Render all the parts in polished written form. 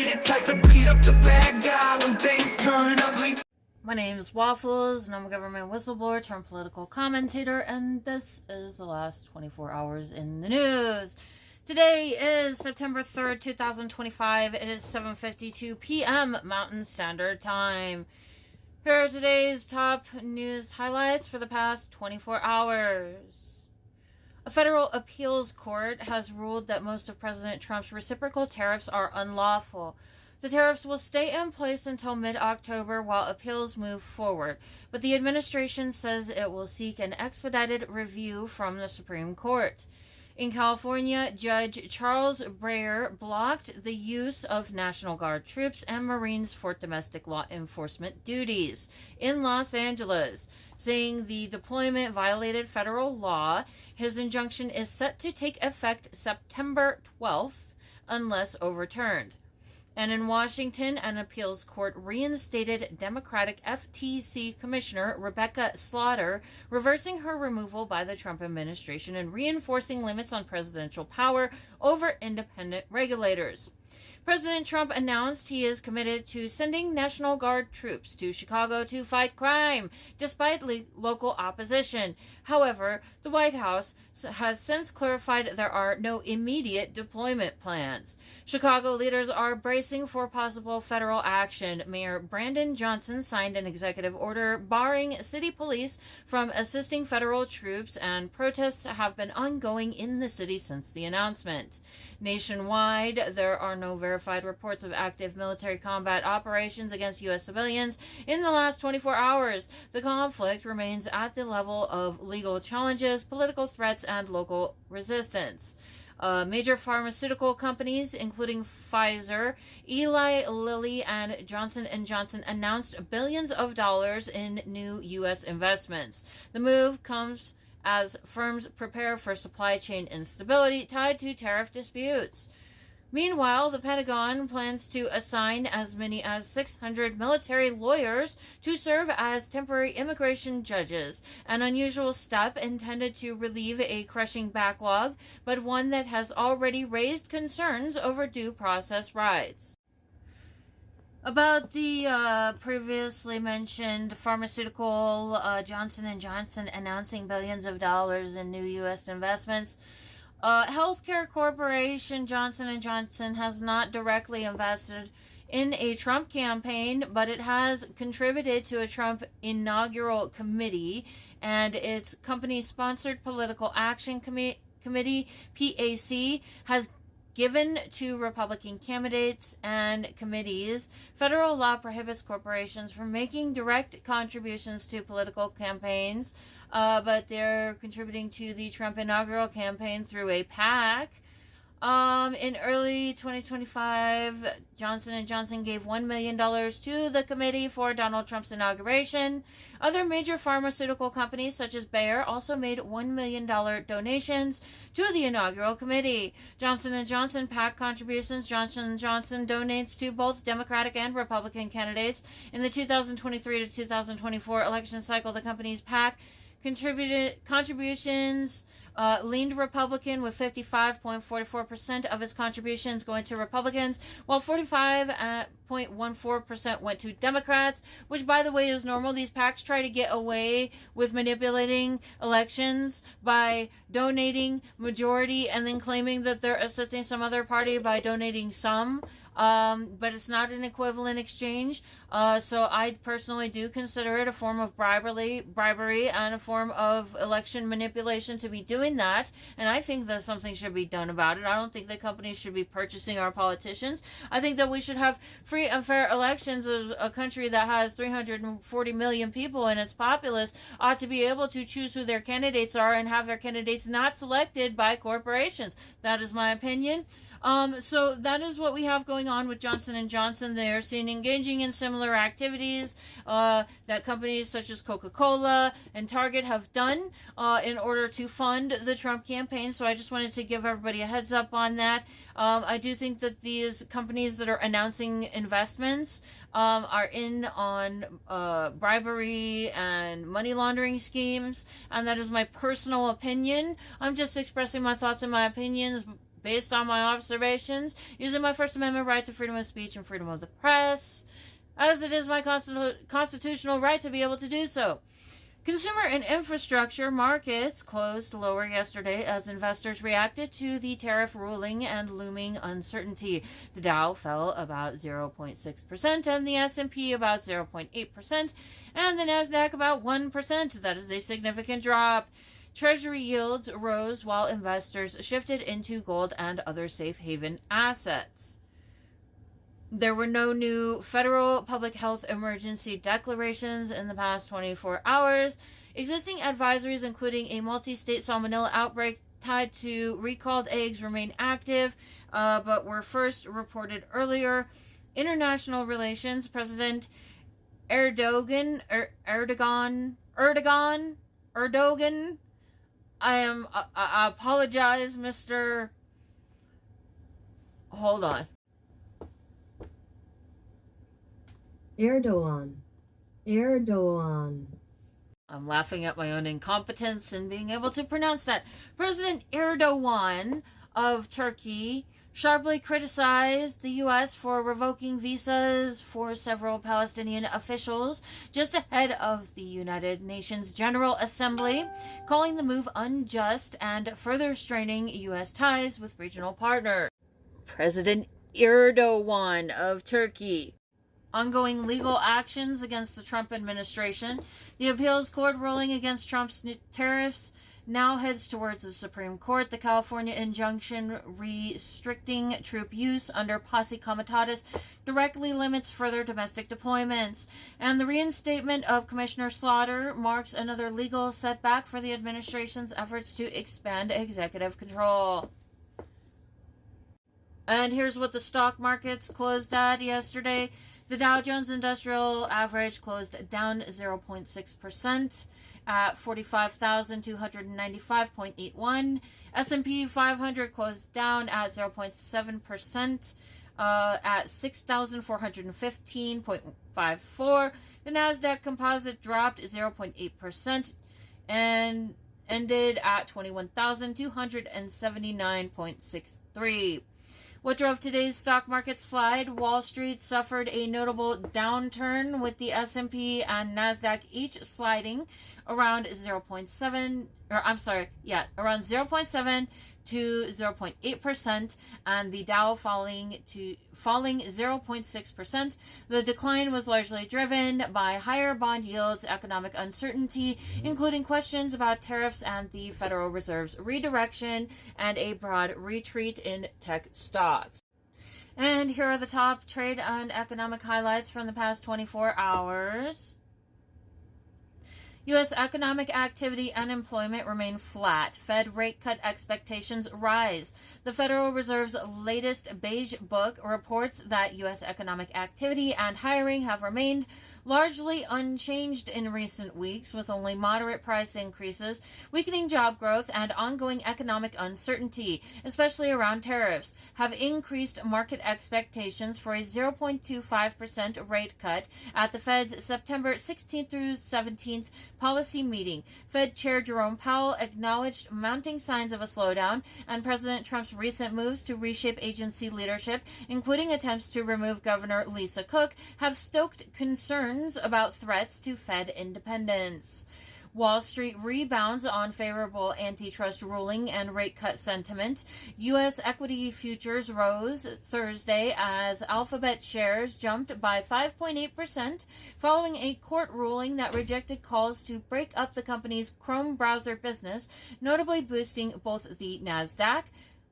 the type to beat up the bad guy when things turn ugly. My name is Waffles, and I'm a government whistleblower turned political commentator, and this is the last 24 hours in the news. Today is September 3rd, 2025. It is 7:52 p.m. Mountain Standard Time. Here are today's top news highlights for the past 24 hours. A federal appeals court has ruled that most of President Trump's reciprocal tariffs are unlawful. The tariffs will stay in place until mid-October while appeals move forward, but the administration says it will seek an expedited review from the Supreme Court. In California, Judge Charles Breyer blocked the use of National Guard troops and Marines for domestic law enforcement duties in Los Angeles, saying the deployment violated federal law. His injunction is set to take effect September 12th unless overturned. And in Washington, an appeals court reinstated Democratic FTC Commissioner Rebecca Slaughter, reversing her removal by the Trump administration and reinforcing limits on presidential power over independent regulators. President Trump announced he is committed to sending National Guard troops to Chicago to fight crime, despite local opposition. However, the White House has since clarified there are no immediate deployment plans. Chicago leaders are bracing for possible federal action. Mayor Brandon Johnson signed an executive order barring city police from assisting federal troops, and protests have been ongoing in the city since the announcement. Nationwide, there are no verified reports of active military combat operations against U.S. civilians in the last 24 hours. The conflict remains at the level of legal challenges, political threats, and local resistance. Major pharmaceutical companies, including Pfizer, Eli Lilly, and Johnson & Johnson, announced billions of dollars in new U.S. investments. The move comes as firms prepare for supply chain instability tied to tariff disputes. Meanwhile, the Pentagon plans to assign as many as 600 military lawyers to serve as temporary immigration judges, an unusual step intended to relieve a crushing backlog, but one that has already raised concerns over due process rights. About the previously mentioned pharmaceutical, Johnson & Johnson announcing billions of dollars in new U.S. investments. Healthcare corporation Johnson & Johnson has not directly invested in a Trump campaign, but it has contributed to a Trump inaugural committee, and its company-sponsored Political Action Committee, PAC, has given to Republican candidates and committees. Federal law prohibits corporations from making direct contributions to political campaigns, but they're contributing to the Trump inaugural campaign through a PAC. In early 2025, Johnson & Johnson gave $1 million to the committee for Donald Trump's inauguration. Other major pharmaceutical companies, such as Bayer, also made $1 million donations to the inaugural committee. Johnson & Johnson PAC contributions. Johnson & Johnson donates to both Democratic and Republican candidates. In the 2023 to 2024 election cycle, the company's PAC contributions leaned Republican, with 55.44% of its contributions going to Republicans, while 45.14% went to Democrats, which, by the way, is normal. These PACs try to get away with manipulating elections by donating majority and then claiming that they're assisting some other party by donating some. But it's not an equivalent exchange. So I personally do consider it a form of bribery and a form of election manipulation to be doing that. And I think that something should be done about it. I don't think that companies should be purchasing our politicians. I think that we should have free and fair elections. A country that has 340 million people and its populace ought to be able to choose who their candidates are and have their candidates not selected by corporations. That is my opinion. So that is what we have going on with Johnson & Johnson. They are seen engaging in similar activities that companies such as Coca-Cola and Target have done in order to fund the Trump campaign. So I just wanted to give everybody a heads up on that. I do think that these companies that are announcing investments are in on bribery and money laundering schemes, and that is my personal opinion. I'm just expressing my thoughts and my opinions based on my observations, using my First Amendment right to freedom of speech and freedom of the press, as it is my constitutional right to be able to do so. Consumer and infrastructure markets closed lower yesterday as investors reacted to the tariff ruling and looming uncertainty. The Dow fell about 0.6% and the S&P about 0.8% and the Nasdaq about 1%. That is a significant drop. Treasury yields rose while investors shifted into gold and other safe haven assets. There were no new federal public health emergency declarations in the past 24 hours. Existing advisories, including a multi-state salmonella outbreak tied to recalled eggs, remain active, but were first reported earlier. International relations, President Erdogan. I apologize, Mr. Hold on. Erdogan. I'm laughing at my own incompetence in being able to pronounce that. President Erdogan of Turkey sharply criticized the U.S. for revoking visas for several Palestinian officials just ahead of the United Nations General Assembly, calling the move unjust and further straining U.S. ties with regional partners. President Erdogan of Turkey. Ongoing legal actions against the Trump administration. The appeals court ruling against Trump's tariffs now heads towards the Supreme Court. The California injunction restricting troop use under posse comitatus directly limits further domestic deployments. And the reinstatement of Commissioner Slaughter marks another legal setback for the administration's efforts to expand executive control. And here's what the stock markets closed at yesterday. The Dow Jones Industrial Average closed down 0.6% at 45,295.81. S&P 500 closed down at 0.7% at 6,415.54. The Nasdaq Composite dropped 0.8% and ended at 21,279.63. What drove today's stock market slide? Wall Street suffered a notable downturn with the S&P and Nasdaq each sliding around 0.7 to 0.8%, and the Dow falling 0.6%. The decline was largely driven by higher bond yields, economic uncertainty, including questions about tariffs and the Federal Reserve's redirection, and a broad retreat in tech stocks. And here are the top trade and economic highlights from the past 24 hours. U.S. economic activity and employment remain flat. Fed rate cut expectations rise. The Federal Reserve's latest Beige Book reports that U.S. economic activity and hiring have remained largely unchanged in recent weeks, with only moderate price increases, weakening job growth, and ongoing economic uncertainty, especially around tariffs, have increased market expectations for a 0.25% rate cut at the Fed's September 16th through 17th policy meeting. Fed Chair Jerome Powell acknowledged mounting signs of a slowdown, and President Trump's recent moves to reshape agency leadership, including attempts to remove Governor Lisa Cook, have stoked concerns about threats to Fed independence. Wall Street rebounds on favorable antitrust ruling and rate cut sentiment. U.S. equity futures rose Thursday as Alphabet shares jumped by 5.8% following a court ruling that rejected calls to break up the company's Chrome browser business, notably boosting both the Nasdaq,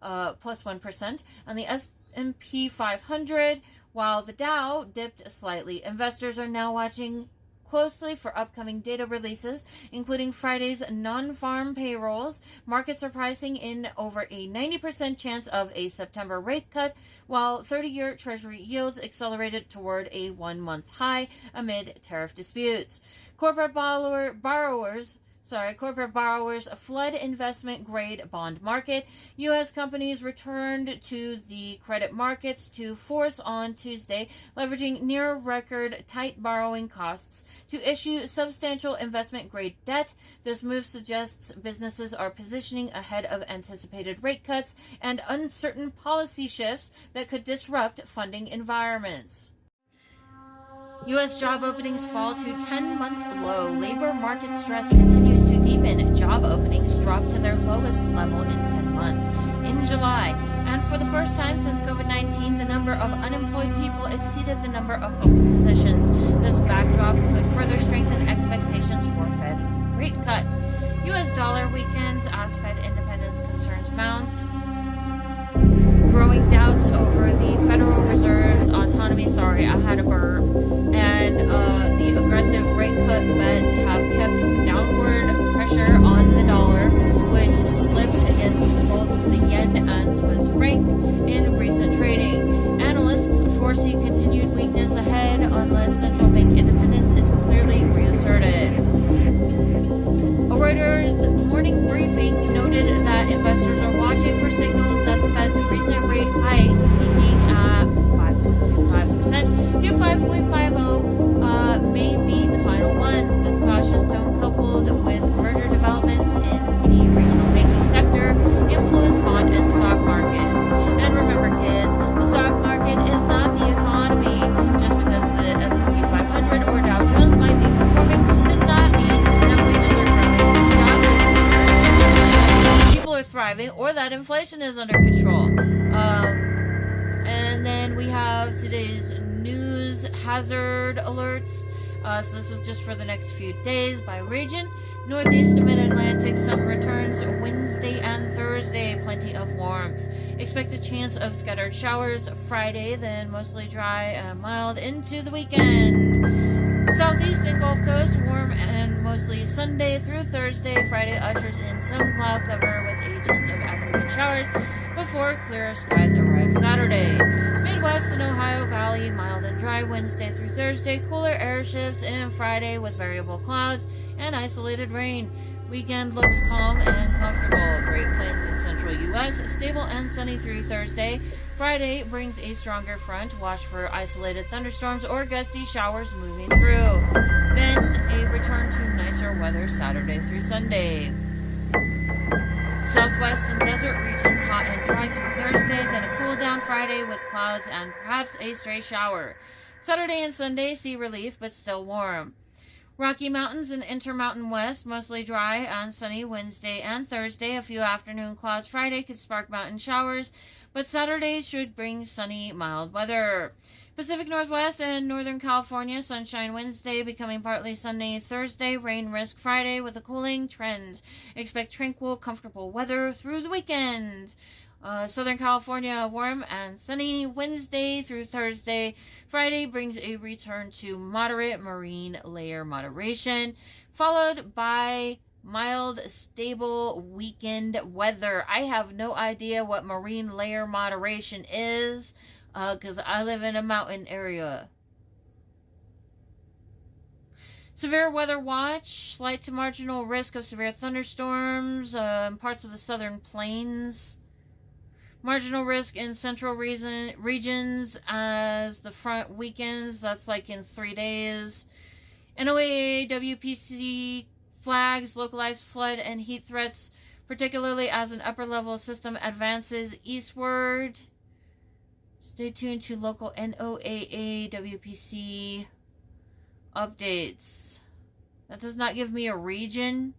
plus 1%, and the S&P 500, while the Dow dipped slightly. Investors are now watching closely for upcoming data releases, including Friday's non-farm payrolls. Markets are pricing in over a 90% chance of a September rate cut, while 30-year Treasury yields accelerated toward a one-month high amid tariff disputes. Corporate borrowers corporate borrowers flood investment grade bond market. U.S. companies returned to the credit markets to force on Tuesday, leveraging near record tight borrowing costs to issue substantial investment grade debt. This move suggests businesses are positioning ahead of anticipated rate cuts and uncertain policy shifts that could disrupt funding environments. U.S. job openings fall to 10-month low. Labor market stress continues to deepen. Job openings dropped to their lowest level in 10 months in July. And for the first time since COVID-19, the number of unemployed people exceeded the number of open positions. This backdrop could further strengthen expectations for Fed rate cut. U.S. dollar weakens as Fed independence concerns mount. Growing doubts over the Federal Reserve's autonomy. Sorry, I had a burp. And the aggressive rate cut bets have kept downward pressure on the dollar, which slipped against both the yen and Swiss franc in recent trading. Analysts foresee continued weakness ahead unless central bank independence is clearly reasserted. A Reuters morning briefing noted that investors are watching for signals that the Fed's recent rate hikes, peaking at 5.25% to 5.50, may be the final ones. This cautious tone, coupled with merger developments in the regional banking sector, influence bond and stock markets. And remember, kids, the stock market is not the economy. Just because the S&P 500 or Dow Jones might be performing does not mean that wages are growing, people are thriving, or that inflation is under control. And then we have today's news hazard alerts. So this is just for the next few days by region. Northeast and Mid-Atlantic sun returns Wednesday and Thursday. Plenty of warmth. Expect a chance of scattered showers Friday, then mostly dry and mild into the weekend. Southeast and Gulf Coast warm and mostly Sunday through Thursday. Friday ushers in some cloud cover with a chance of afternoon showers before clearer skies arrive Saturday. Midwest and Ohio Valley mild and dry Wednesday through Thursday. Cooler air shifts in Friday with variable clouds and isolated rain. Weekend looks calm and comfortable. Great Plains and Central U.S. stable and sunny through Thursday. Friday brings a stronger front. Watch for isolated thunderstorms or gusty showers moving through. Then a return to nicer weather Saturday through Sunday. Southwest and desert regions hot and dry through Thursday, then a cool down Friday with clouds and perhaps a stray shower. Saturday and Sunday see relief but still warm. Rocky Mountains and Intermountain West mostly dry and sunny Wednesday and Thursday. A few afternoon clouds Friday could spark mountain showers, but Saturday should bring sunny, mild weather. Pacific Northwest and Northern California, sunshine Wednesday, becoming partly sunny Thursday, rain risk Friday with a cooling trend. Expect tranquil, comfortable weather through the weekend. Southern California, warm and sunny Wednesday through Thursday. Friday brings a return to moderate marine layer moderation, followed by mild, stable weekend weather. I have no idea what marine layer moderation is, because I live in a mountain area. Severe weather watch, slight to marginal risk of severe thunderstorms in parts of the southern plains. Marginal risk in central regions as the front weakens. That's like in 3 days. NOAA WPC flags localized flood and heat threats, particularly as an upper level system advances eastward. Stay tuned to local NOAA WPC updates. That does not give me a region.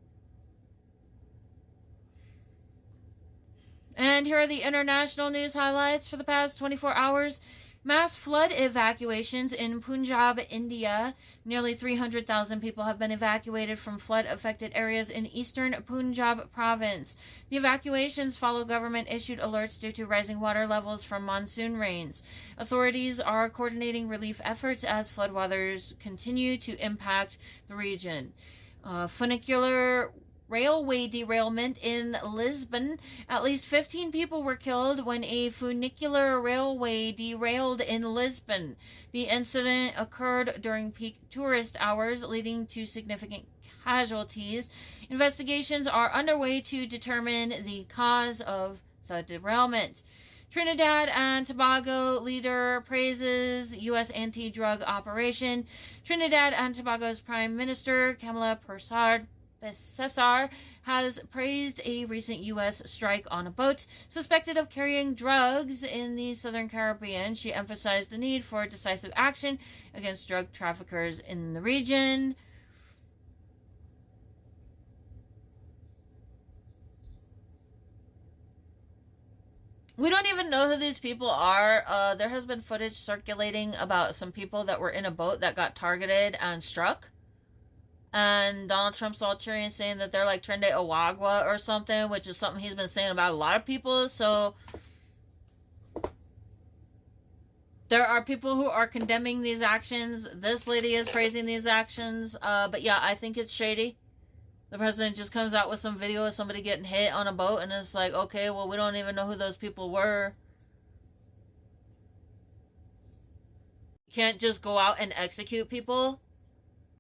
And here are the international news highlights for the past 24 hours. Mass flood evacuations in Punjab, India. Nearly 300,000 people have been evacuated from flood-affected areas in eastern Punjab province. The evacuations follow government-issued alerts due to rising water levels from monsoon rains. Authorities are coordinating relief efforts as floodwaters continue to impact the region. Funicular railway derailment in Lisbon. At least 15 people were killed when a funicular railway derailed in Lisbon. The incident occurred during peak tourist hours, leading to significant casualties. Investigations are underway to determine the cause of the derailment. Trinidad and Tobago leader praises U.S. anti-drug operation. Trinidad and Tobago's Prime Minister, Kamala Cesar, has praised a recent U.S. strike on a boat suspected of carrying drugs in the Southern Caribbean. She emphasized the need for decisive action against drug traffickers in the region. We don't even know who these people are. There has been footage circulating about some people that were in a boat that got targeted and struck. And Donald Trump's all cheery and saying that they're like Trende Awagwa or something, which is something he's been saying about a lot of people. So there are people who are condemning these actions. This lady is praising these actions. But yeah, I think it's shady. The president just comes out with some video of somebody getting hit on a boat, and it's like, okay, well, we don't even know who those people were. You can't just go out and execute people.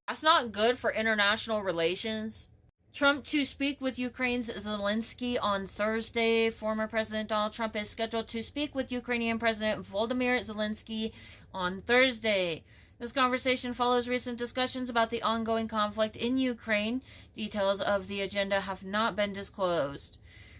That's not good for international relations. Trump to speak with Ukraine's Zelensky on Thursday. Former President Donald Trump is scheduled to speak with Ukrainian President Volodymyr Zelensky on Thursday. This conversation follows recent discussions about the ongoing conflict in Ukraine. Details of the agenda have not been disclosed.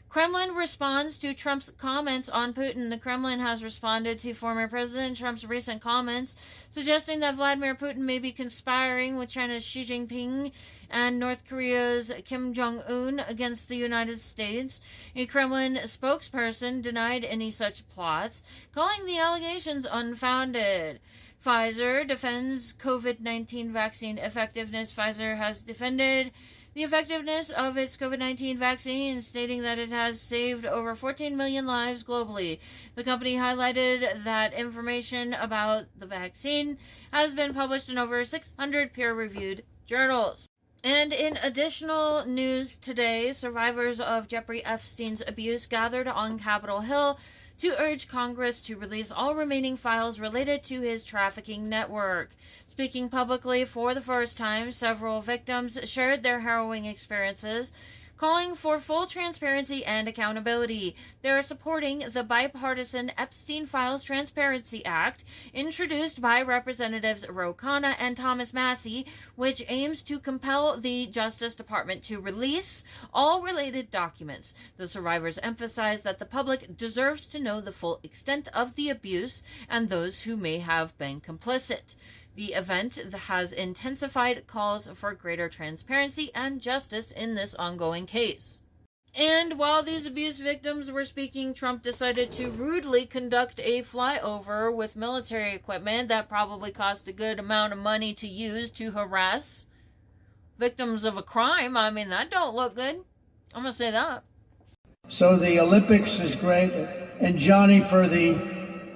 Kremlin responds to Trump's comments on Putin. The Kremlin has responded to former President Trump's recent comments, suggesting that Vladimir Putin may be conspiring with China's Xi Jinping and North Korea's Kim Jong-un against the United States. A Kremlin spokesperson denied any such plots, calling the allegations unfounded. Pfizer defends COVID-19 vaccine effectiveness. Pfizer has defended the effectiveness of its COVID-19 vaccine, stating that it has saved over 14 million lives globally. The company highlighted that information about the vaccine has been published in over 600 peer-reviewed journals. And in additional news today, survivors of Jeffrey Epstein's abuse gathered on Capitol Hill to urge Congress to release all remaining files related to his trafficking network. Speaking publicly for the first time, several victims shared their harrowing experiences, calling for full transparency and accountability. They are supporting the bipartisan Epstein Files Transparency Act, introduced by Representatives Ro Khanna and Thomas Massie, which aims to compel the Justice Department to release all related documents. The survivors emphasize that the public deserves to know the full extent of the abuse and those who may have been complicit. The event has intensified calls for greater transparency and justice in this ongoing case. And while these abuse victims were speaking, Trump decided to rudely conduct a flyover with military equipment that probably cost a good amount of money to use to harass victims of a crime. I mean, that don't look good. I'm going to say that. So the Olympics is great. And Johnny, for the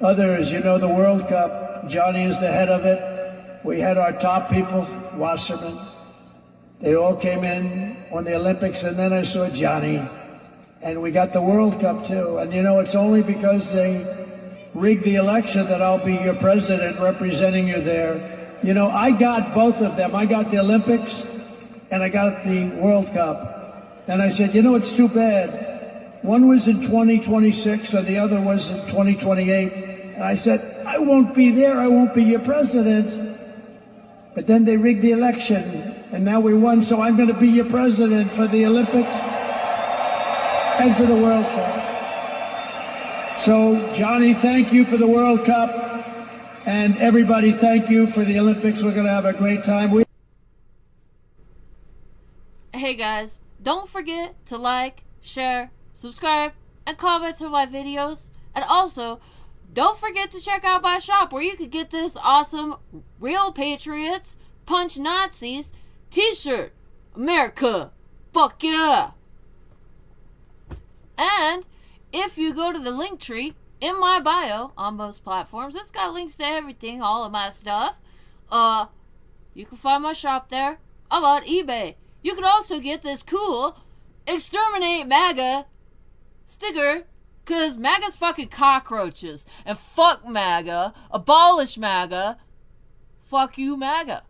others, you know, the World Cup, Johnny is the head of it. We had our top people, Wasserman. They all came in on the Olympics, and then I saw Johnny. And we got the World Cup, too. And, you know, it's only because they rigged the election that I'll be your president representing you there. You know, I got both of them. I got the Olympics, and I got the World Cup. And I said, you know, it's too bad. One was in 2026, and the other was in 2028. And I said, I won't be there. I won't be your president. But then they rigged the election, and now we won, so I'm going to be your president for the Olympics and for the World Cup. So, Johnny, thank you for the World Cup, and everybody, thank you for the Olympics. We're going to have a great time. Hey guys, don't forget to like, share, subscribe, and comment to my videos. And also, don't forget to check out my shop where you could get this awesome Real Patriots Punch Nazis t-shirt. America, fuck yeah! And if you go to the link tree in my bio on most platforms, it's got links to everything, all of my stuff. You can find my shop there. I'm on eBay. You can also get this cool exterminate MAGA sticker, because MAGA's fucking cockroaches. And fuck MAGA, abolish MAGA, fuck you MAGA.